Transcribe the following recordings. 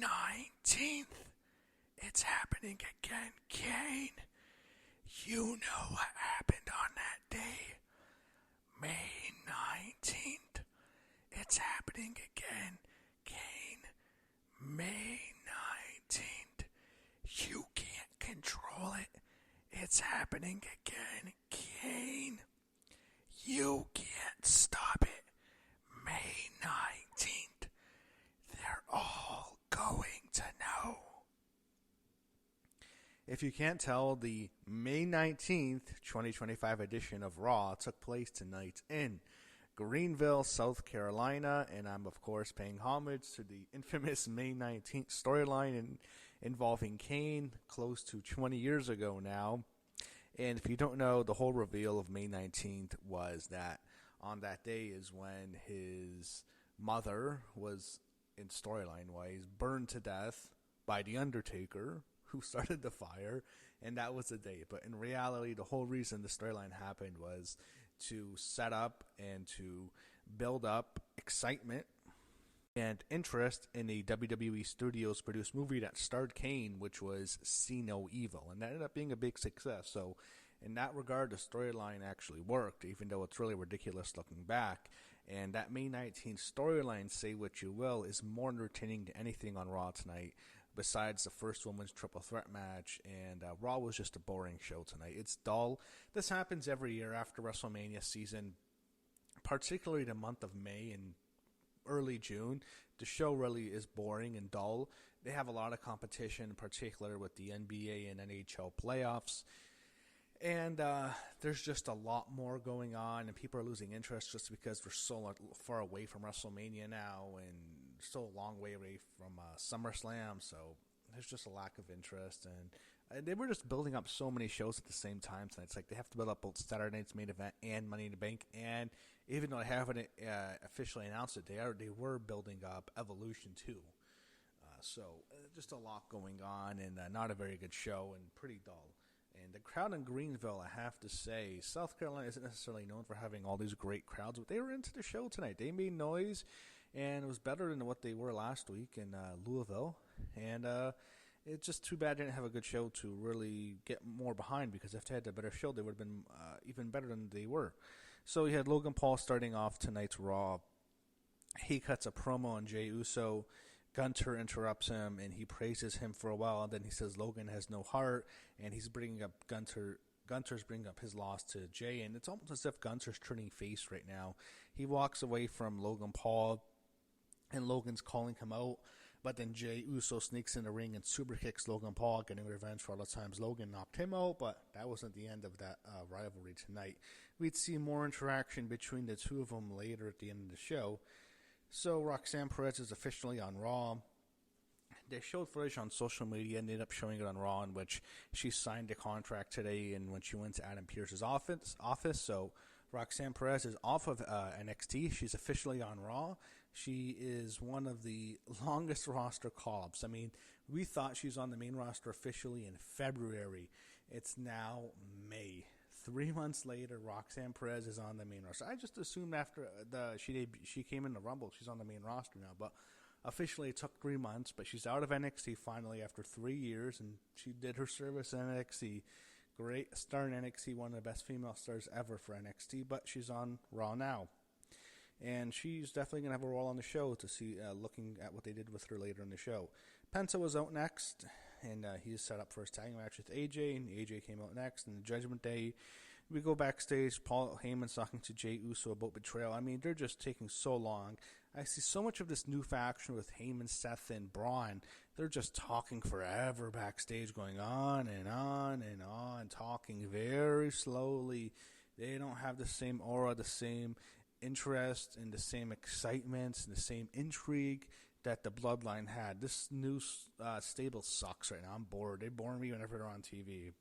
19th. It's happening again, Kane. You know what happened on that day. May 19th. It's happening again, Kane. May 19th. You can't control it. It's happening again, Kane. You can't stop it. May 19th. They're all going to know. If you can't tell, the May 19th, 2025 edition of Raw took place tonight in Greenville, South Carolina, and I'm, of course, paying homage to the infamous May 19th storyline involving Kane close to 20 years ago now. And if you don't know, the whole reveal of May 19th was that on that day is when his mother was, in storyline-wise, burned to death by The Undertaker, who started the fire, and that was the day. But in reality, the whole reason the storyline happened was to set up and to build up excitement and interest in a WWE Studios produced movie that starred Kane, which was See No Evil, and that ended up being a big success. So in that regard, the storyline actually worked, even though it's really ridiculous looking back. And that May 19th storyline, say what you will, is more entertaining than anything on Raw tonight, besides the first women's triple threat match, and Raw was just a boring show tonight. It's dull. This happens every year after WrestleMania season, particularly the month of May and early June. The show really is boring and dull. They have a lot of competition, in particular with the NBA and NHL playoffs. And there's just a lot more going on, and people are losing interest just because we're so far away from WrestleMania now, and still a long way away from SummerSlam. So there's just a lack of interest, and they were just building up so many shows at the same time tonight. It's like they have to build up both Saturday night's main event and Money in the Bank. And even though I haven't officially announced it, they were building up Evolution too. So just a lot going on, and not a very good show, and pretty dull. And the crowd in Greenville, I have to say, South Carolina isn't necessarily known for having all these great crowds, but they were into the show tonight. They made noise, and it was better than what they were last week in Louisville. And it's just too bad they didn't have a good show to really get more behind, because if they had a better show, they would have been even better than they were. So we had Logan Paul starting off tonight's Raw. He cuts a promo on Jey Uso. Gunter interrupts him, and he praises him for a while, and then he says Logan has no heart, and he's bringing up Gunter's bringing up his loss to Jey, and it's almost as if Gunter's turning face right now. He walks away from Logan Paul, and Logan's calling him out, but then Jey Uso sneaks in the ring and super kicks Logan Paul, getting revenge for all the times Logan knocked him out, but that wasn't the end of that rivalry tonight. We'd see more interaction between the two of them later at the end of the show. So Roxanne Perez is officially on Raw. They showed footage on social media and ended up showing it on Raw, in which she signed a contract today, and when she went to Adam Pearce's office. So Roxanne Perez is off of NXT. She's officially on Raw. She is one of the longest roster call-ups. I mean, we thought she was on the main roster officially in February. It's now May. 3 months later, Roxanne Perez is on the main roster. I just assumed after she came in the Rumble, she's on the main roster now. But officially, it took 3 months. But she's out of NXT finally after 3 years, and she did her service in NXT. Great star in NXT, one of the best female stars ever for NXT. But she's on Raw now, and she's definitely gonna have a role on the show to see. Looking at what they did with her later in the show, Penta was out next, and he's set up for his tag match with AJ, and AJ came out next. And the Judgment Day, we go backstage. Paul Heyman's talking to Jey Uso about betrayal. I mean, they're just taking so long. I see so much of this new faction with Heyman, Seth, and Braun. They're just talking forever backstage, going on and on and on, talking very slowly. They don't have the same aura, the same interest, and the same excitement, and the same intrigue that the Bloodline had. This new stable sucks right now. I'm bored. They bore me whenever they're on TV.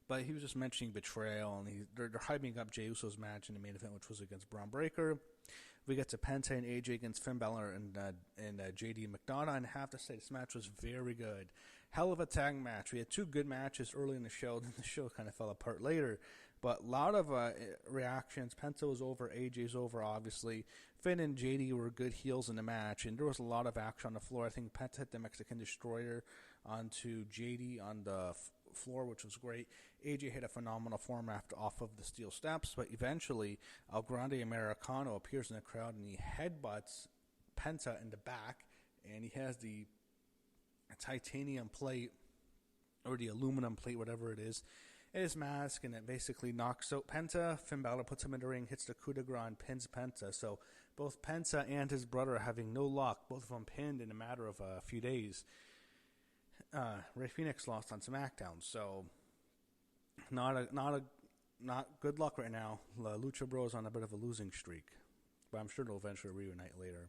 But he was just mentioning betrayal, and they're hyping up Jey Uso's match in the main event, which was against Braun Breaker. We get to Penta and AJ against Finn Balor and JD McDonough, and I have to say this match was very good. Hell of a tag match. We had two good matches early in the show, then the show kind of fell apart later. But a lot of reactions. Penta was over, AJ's over, obviously. Finn and JD were good heels in the match, and there was a lot of action on the floor. I think Penta hit the Mexican Destroyer onto JD on the floor, which was great. AJ hit a phenomenal form off of the steel steps, but eventually El Grande Americano appears in the crowd, and he headbutts Penta in the back, and he has the titanium plate, or the aluminum plate, whatever it is, his mask, and it basically knocks out Penta. Finn Balor puts him in the ring, hits the coup de grace, and pins Penta. So both Penta and his brother are having no luck. Both of them pinned in a matter of a few days. Rey Fenix lost on SmackDown, so not good luck right now. Lucha Bros on a bit of a losing streak, but I'm sure they'll eventually reunite later.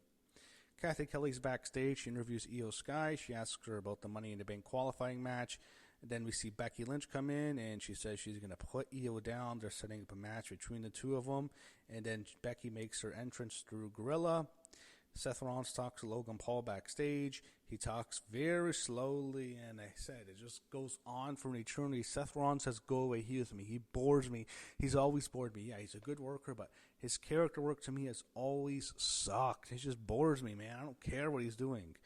Kathy Kelly's backstage. She interviews Io Sky. She asks her about the Money in the Bank qualifying match. And then we see Becky Lynch come in, and she says she's going to put Io down. They're setting up a match between the two of them. And then Becky makes her entrance through Gorilla. Seth Rollins talks to Logan Paul backstage. He talks very slowly, and I said it just goes on for an eternity. Seth Rollins says, "Go away, he with me. He bores me. He's always bored me." Yeah, he's a good worker, but his character work to me has always sucked. He just bores me, man. I don't care what he's doing.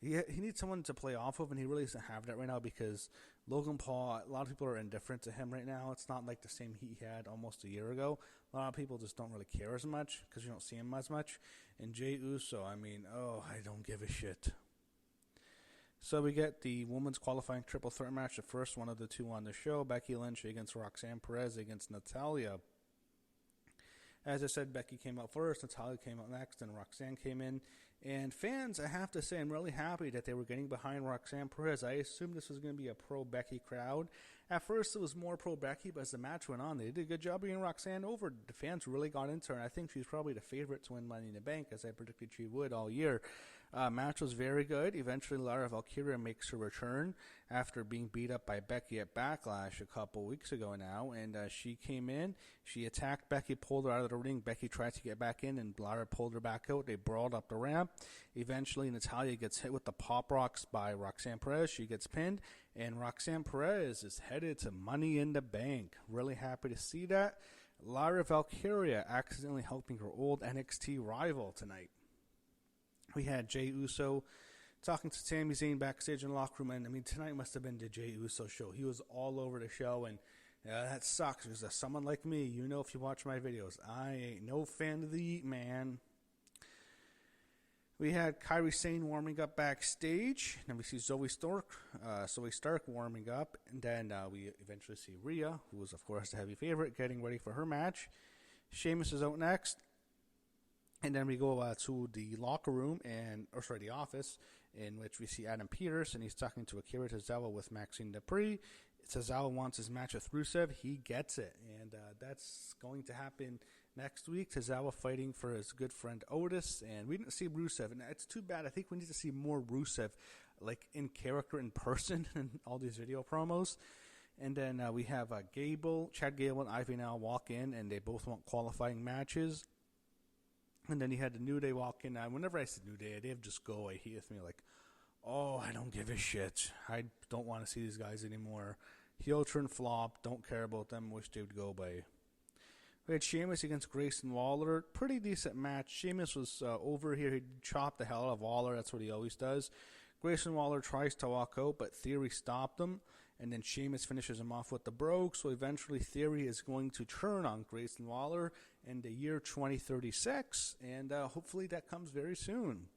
He needs someone to play off of, and he really doesn't have that right now because Logan Paul, a lot of people are indifferent to him right now. It's not like the same heat he had almost a year ago. A lot of people just don't really care as much because you don't see him as much. And Jey Uso, I don't give a shit. So we get the women's qualifying triple threat match, the first one of the two on the show. Becky Lynch against Roxanne Perez against Natalya. As I said, Becky came out first, Natalya came out next, and Roxanne came in. And fans, I have to say, I'm really happy that they were getting behind Roxanne Perez. I assumed this was going to be a pro-Becky crowd. At first, it was more pro-Becky, but as the match went on, they did a good job bringing Roxanne over. The fans really got into her, and I think she's probably the favorite to win Money in the Bank, as I predicted she would all year. Match was very good. Eventually, Lara Valkyria makes her return after being beat up by Becky at Backlash a couple weeks ago now, and she came in. She attacked Becky, pulled her out of the ring. Becky tried to get back in, and Lara pulled her back out. They brawled up the ramp. Eventually, Natalya gets hit with the Pop Rocks by Roxanne Perez. She gets pinned, and Roxanne Perez is headed to Money in the Bank. Really happy to see that. Lara Valkyria accidentally helping her old NXT rival tonight. We had Jey Uso talking to Sami Zayn backstage in the locker room, and tonight must have been the Jey Uso show. He was all over the show, and that sucks because as someone like me, if you watch my videos, I ain't no fan of the man. We had Kairi Sane warming up backstage. Then we see Zoe Stark warming up. And then we eventually see Rhea, who is, of course, the heavy favorite, getting ready for her match. Sheamus is out next. And then we go to the locker room, the office, in which we see Adam Pearce, and he's talking to Akira Tozawa with Maxine Dupree. Tozawa wants his match with Rusev. He gets it. And that's going to happen next week. Tozawa fighting for his good friend Otis, and we didn't see Rusev, and it's too bad. I think we need to see more Rusev, like in character, in person, in all these video promos. And then we have Chad Gable and Ivy now walk in, and they both want qualifying matches. And then he had the New Day walk in. Whenever I said New Day, they have just go away. He with me like, oh, I don't give a shit. I don't want to see these guys anymore. Heel turn flop. Don't care about them. Wish they would go away. We had Sheamus against Grayson Waller. Pretty decent match. Sheamus was over here. He chopped the hell out of Waller. That's what he always does. Grayson Waller tries to walk out, but Theory stopped him. And then Sheamus finishes him off with the brogue. So eventually Theory is going to turn on Grayson Waller in the year 2036. And hopefully that comes very soon.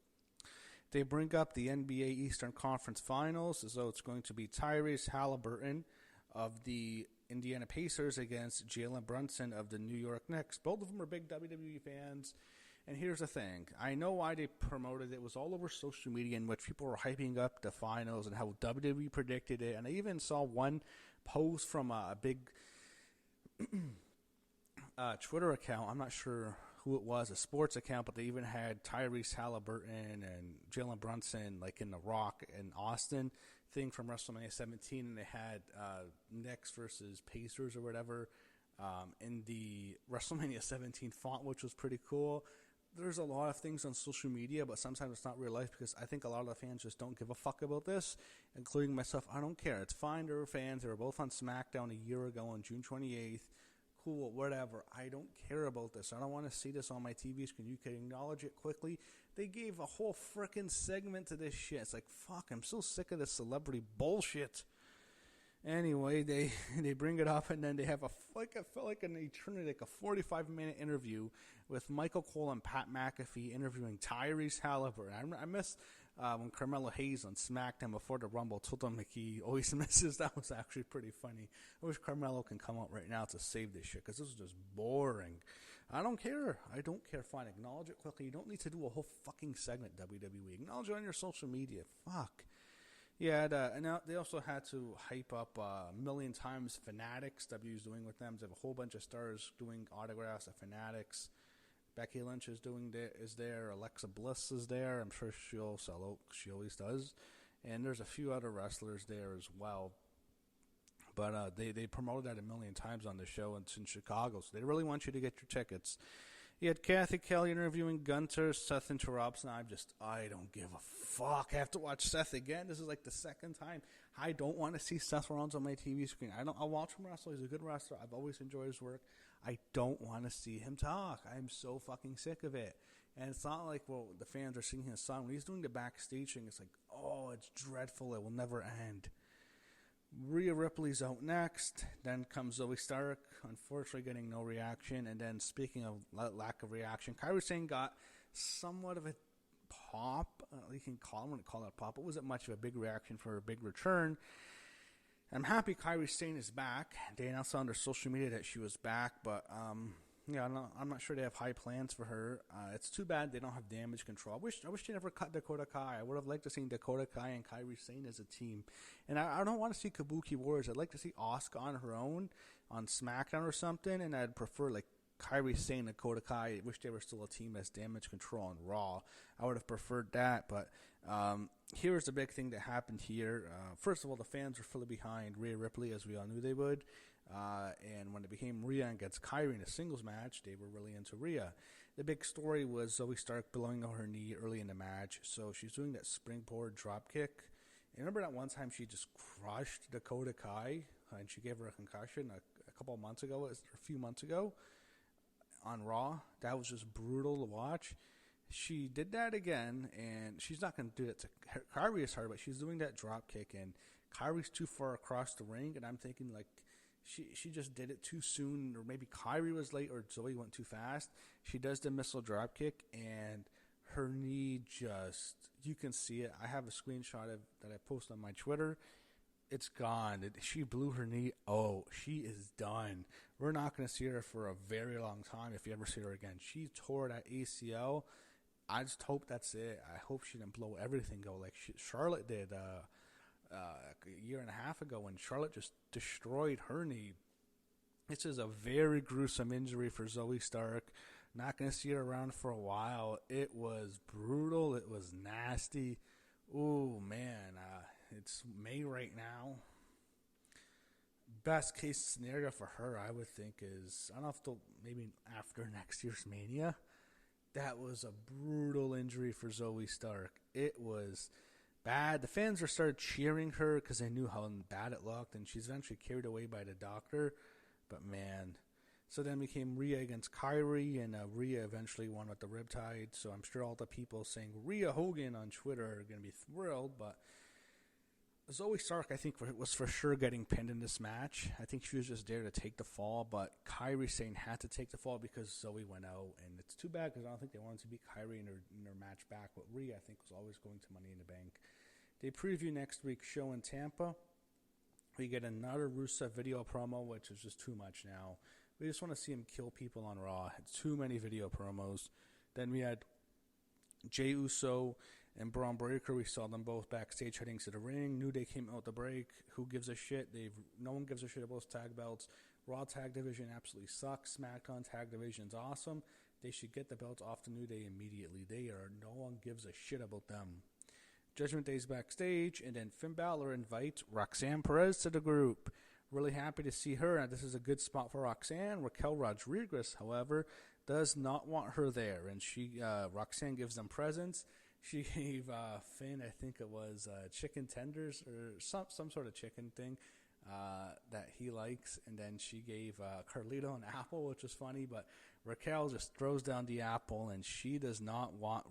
They bring up the NBA Eastern Conference Finals, as though it's going to be Tyrese Halliburton of the Indiana Pacers against Jalen Brunson of the New York Knicks. Both of them are big WWE fans. And here's the thing. I know why they promoted it. It was all over social media in which people were hyping up the finals and how WWE predicted it. And I even saw one post from a big Twitter account. I'm not sure who it was, a sports account, but they even had Tyrese Halliburton and Jalen Brunson like in the Rock in Austin thing from WrestleMania 17, and they had Knicks versus Pacers or whatever in the WrestleMania 17 font, which was pretty cool. There's a lot of things on social media, but sometimes it's not real life because I think a lot of the fans just don't give a fuck about this, including myself. I don't care. It's fine. They were fans. They were both on SmackDown a year ago on June 28th. cool, whatever. I don't care about this. I don't want to see this on my TV screen. You can acknowledge it quickly. They gave a whole freaking segment to this shit. It's like, fuck, I'm so sick of this celebrity bullshit. Anyway, they bring it up, and then they have it felt like an eternity, like a 45-minute interview with Michael Cole and Pat McAfee interviewing Tyrese Halliburton. I miss when Carmelo Hayes on SmackDown before the Rumble told him like he always misses. That was actually pretty funny. I wish Carmelo can come out right now to save this shit, because this is just boring. I don't care. Fine, acknowledge it quickly. You don't need to do a whole fucking segment, WWE. Acknowledge it on your social media. Fuck. Yeah, and now they also had to hype up a million times Fanatics. W's doing with them. They have a whole bunch of stars doing autographs at Fanatics. Becky Lynch is there. Alexa Bliss is there. I'm sure she'll sell out. She always does. And there's a few other wrestlers there as well. But they promoted that a million times on the show. It's in Chicago, so they really want you to get your tickets. You had Kathy Kelly interviewing Gunter. Seth interrupts, and I don't give a fuck. I have to watch Seth again. This is like the second time. I don't want to see Seth Rollins on my TV screen. I'll watch him wrestle. He's a good wrestler. I've always enjoyed his work. I don't want to see him talk. I'm so fucking sick of it. And it's not like, well, the fans are singing his song. When he's doing the backstage thing, it's like, oh, it's dreadful. It will never end. Rhea Ripley's out next. Then comes Zoe Stark, unfortunately getting no reaction. And then, speaking of lack of reaction, Kairi Sane got somewhat of a pop. You can call it a pop. It wasn't much of a big reaction for a big return. I'm happy Kairi Sane is back. They announced on their social media that she was back, but yeah, I'm not sure they have high plans for her. It's too bad they don't have Damage Control. I wish they never cut Dakota Kai. I would have liked to see Dakota Kai and Kairi Sane as a team. And I don't want to see Kabuki Warriors. I'd like to see Asuka on her own on SmackDown or something, and I'd prefer like Kairi Sane and Dakota Kai. I wish they were still a team as Damage Control on Raw. I would have preferred that, but here's the big thing that happened here. First of all, the fans were fully behind Rhea Ripley, as we all knew they would. And when it became Rhea against Kairi in a singles match, they were really into Rhea. The big story was Zoe Stark blowing out her knee early in the match. So she's doing that springboard dropkick. And remember that one time she just crushed Dakota Kai, and she gave her a concussion a couple of months ago, or a few months ago, on Raw? That was just brutal to watch. She did that again, and she's not going to do it to Kairi is hard, but she's doing that dropkick, and Kairi's too far across the ring, and I'm thinking, like, she just did it too soon, or maybe Kairi was late, or Zoe went too fast. She does the missile dropkick, and her knee just, you can see it. I have a screenshot that I posted on my Twitter. It's gone. She blew her knee. Oh, she is done. We're not going to see her for a very long time if you ever see her again. She tore that ACL. I just hope that's it. I hope she didn't blow everything go like Charlotte did a year and a half ago when Charlotte just destroyed her knee. This is a very gruesome injury for Zoe Stark. Not going to see her around for a while. It was brutal. It was nasty. Oh, man. It's May right now. Best case scenario for her, I would think, is, I don't know if maybe after next year's Mania. That was a brutal injury for Zoe Stark. It was bad. The fans started cheering her because they knew how bad it looked, and she's eventually carried away by the doctor. But man, so then became Rhea against Kairi, and Rhea eventually won with the Riptide. So I'm sure all the people saying Rhea Hogan on Twitter are going to be thrilled. But Zoe Stark, I think, was for sure getting pinned in this match. I think she was just there to take the fall, but Kairi Sane had to take the fall because Zoe went out, and it's too bad because I don't think they wanted to beat Kairi in her match back. But Rhea, I think, was always going to Money in the Bank. They preview next week's show in Tampa. We get another Rusev video promo, which is just too much now. We just want to see him kill people on Raw. It's too many video promos. Then we had Jey Uso and Braun Breaker. We saw them both backstage heading to the ring. New Day came out the break. Who gives a shit? No one gives a shit about those tag belts. Raw tag division absolutely sucks. SmackDown tag division's awesome. They should get the belts off the New Day immediately. No one gives a shit about them. Judgment Day's backstage, and then Finn Balor invites Roxanne Perez to the group. Really happy to see her, and this is a good spot for Roxanne. Raquel Rodriguez, however, does not want her there, and Roxanne gives them presents. She gave Finn, I think it was chicken tenders or some sort of chicken thing. that he likes, and then she gave Carlito an apple, which was funny, but Raquel just throws down the apple, and she does not want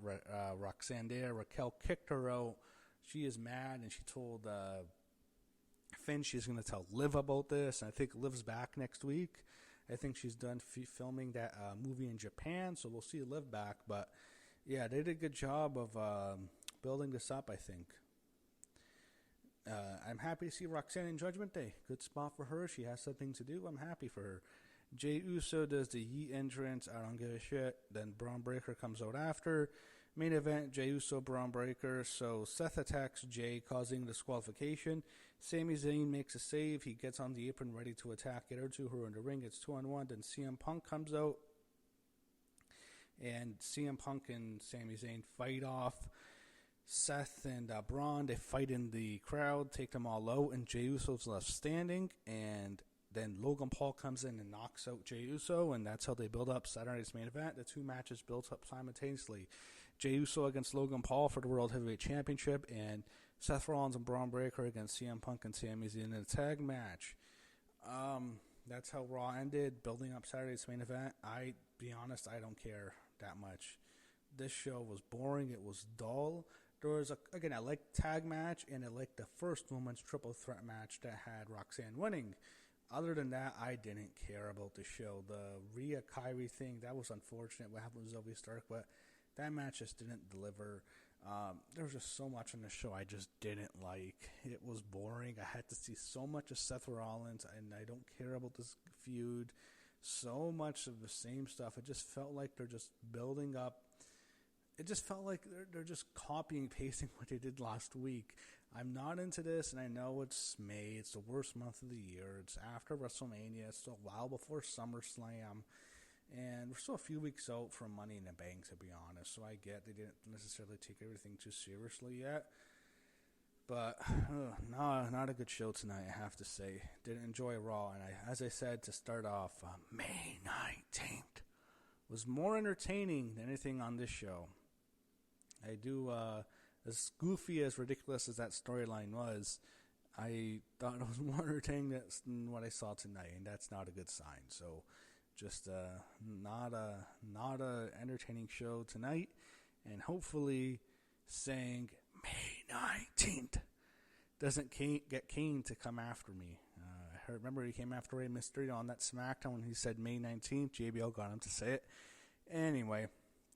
Roxanne there. Raquel kicked her out. She is mad, and she told Finn she's going to tell Liv about this, and I think Liv's back next week. I think she's done filming that movie in Japan, so we'll see Liv back, but yeah, they did a good job of building this up, I think. I'm happy to see Roxanne in Judgment Day. Good spot for her. She has something to do. I'm happy for her. Jey Uso does the Yeet entrance. I don't give a shit. Then Braun Breaker comes out after. Main event, Jey Uso, Braun Breaker. So Seth attacks Jey, causing disqualification. Sami Zayn makes a save. He gets on the apron ready to attack. Get her to her in the ring. It's 2-on-1. Then CM Punk comes out. And CM Punk and Sami Zayn fight off. Seth and Braun, they fight in the crowd, take them all out, and Jey Uso's left standing, and then Logan Paul comes in and knocks out Jey Uso, and that's how they build up Saturday's main event. The two matches built up simultaneously. Jey Uso against Logan Paul for the World Heavyweight Championship, and Seth Rollins and Braun Breaker against CM Punk and Sami Zayn in a tag match. That's how Raw ended, building up Saturday's main event. Be honest, I don't care that much. This show was boring. It was dull. There was, I liked tag match, and I liked the first women's triple threat match that had Roxanne winning. Other than that, I didn't care about the show. The Rhea Kyrie thing, that was unfortunate. What happened with Zoe Stark, but that match just didn't deliver. There was just so much on the show I just didn't like. It was boring. I had to see so much of Seth Rollins, and I don't care about this feud. So much of the same stuff. It just felt like they're just building up. It just felt like they're just copying and pasting what they did last week. I'm not into this, and I know it's May. It's the worst month of the year. It's after WrestleMania. It's still a while before SummerSlam. And we're still a few weeks out from Money in the Bank, to be honest. So I get they didn't necessarily take everything too seriously yet. But not a good show tonight, I have to say. Didn't enjoy Raw. And as I said to start off, May 19th was more entertaining than anything on this show. I do, as goofy, as ridiculous as that storyline was, I thought it was more entertaining than what I saw tonight, and that's not a good sign. So, just not a entertaining show tonight, and hopefully, saying May 19th doesn't get Kane to come after me. Remember he came after Rey Mysterio on that SmackDown when he said May 19th. JBL got him to say it. Anyway,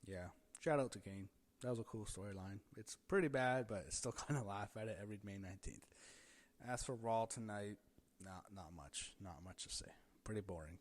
yeah, shout out to Kane. That was a cool storyline. It's pretty bad, but still kind of laugh at it every May 19th. As for Raw tonight, not much to say. Pretty boring.